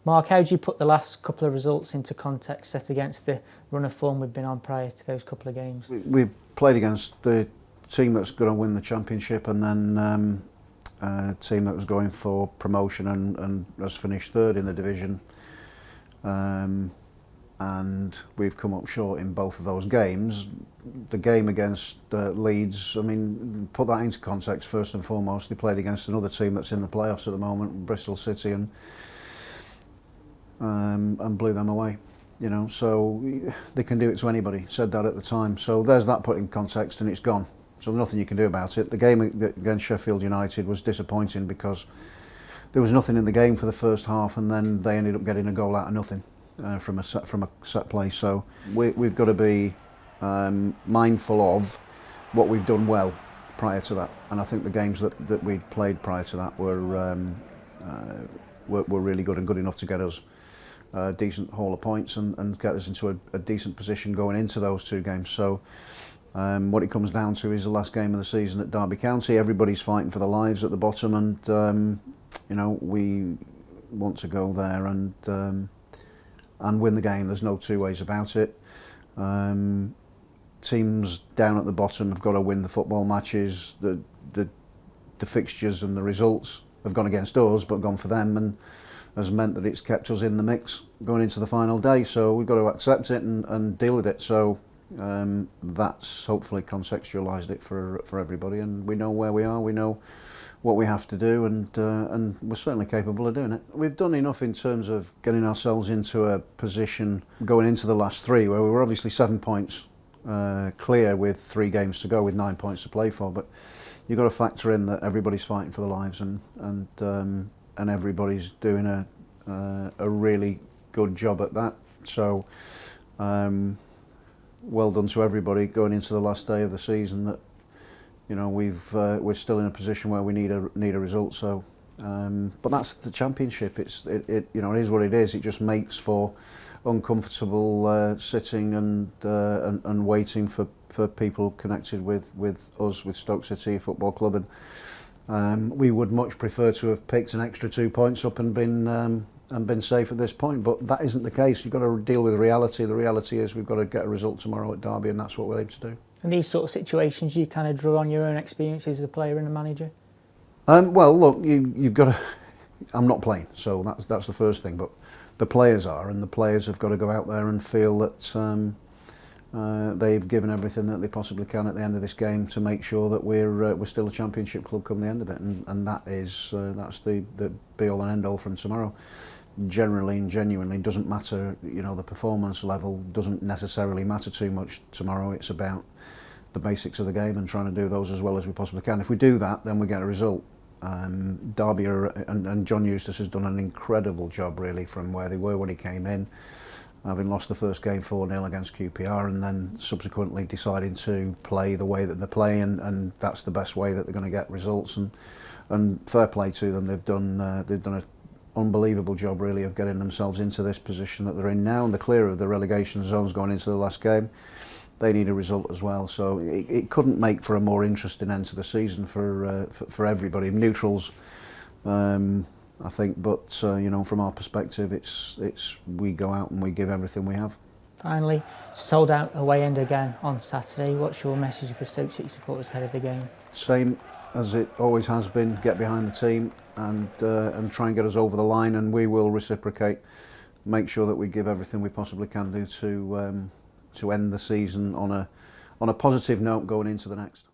Mark, how do you put the last couple of results into context set against the run of form we've been on prior to those couple of games? We've played against the team that's going to win the championship, and then a team that was going for promotion and has finished third in the division. And we've come up short in both of those games. The game against Leeds, I mean, put that into context first and foremost. They played against another team that's in the playoffs at the moment, Bristol City, and blew them away. You know, so they can do it to anybody. Said that at the time. So there's that put in context, and it's gone. So nothing you can do about it. The game against Sheffield United was disappointing because there was nothing in the game for the first half, and then they ended up getting a goal out of nothing from a set play. So we've got to be mindful of what we've done well prior to that, and I think the games that we'd played prior to that were really good and good enough to get us a decent haul of points and get us into a decent position going into those two games. So what it comes down to is the last game of the season at Derby County. Everybody's fighting for their lives at the bottom, and you know, we want to go there and win the game. There's no two ways about it. Teams down at the bottom have got to win the football matches. The fixtures and the results have gone against us, but gone for them, and has meant that it's kept us in the mix going into the final day. So we've got to accept it and deal with it. So that's hopefully contextualised it for everybody, and we know where we are. We know what we have to do, and we're certainly capable of doing it. We've done enough in terms of getting ourselves into a position going into the last three, where we were obviously 7 points clear with 3 games to go, with 9 points to play for. But you've got to factor in that everybody's fighting for their lives, and everybody's doing a really good job at that. So well done to everybody going into the last day of the season. That, you know, we're still in a position where we need a result. So, but that's the championship. It you know, it is what it is. It just makes for uncomfortable sitting and waiting for people connected with us, with Stoke City Football Club, and we would much prefer to have picked an extra 2 points up and been safe at this point. But that isn't the case. You've got to deal with reality. The reality is we've got to get a result tomorrow at Derby, and that's what we're able to do. And these sort of situations, you kind of draw on your own experiences as a player and a manager? Well, look, you've got to... I'm not playing, so that's the first thing, but the players are, and the players have got to go out there and feel that they've given everything that they possibly can at the end of this game to make sure that we're still a championship club come the end of it, and that's the be-all and end-all from tomorrow. Generally and genuinely, doesn't matter, you know, the performance level doesn't necessarily matter too much tomorrow. It's about the basics of the game and trying to do those as well as we possibly can. If we do that, then we get a result. Derby and John Eustace has done an incredible job really from where they were when he came in, having lost the first game 4-0 against QPR, and then subsequently deciding to play the way that they're playing, and that's the best way that they're going to get results. And fair play to them. They've done an unbelievable job really of getting themselves into this position that they're in now, and they're clear of the relegation zones going into the last game. They need a result as well, so it couldn't make for a more interesting end to the season for everybody. Neutrals, I think, but you know, from our perspective, it's we go out and we give everything we have. Finally, sold out away end again on Saturday. What's your message to the Stoke City supporters ahead of the game? Same as it always has been. Get behind the team and try and get us over the line, and we will reciprocate. Make sure that we give everything we possibly can do to end the season on a positive note going into the next.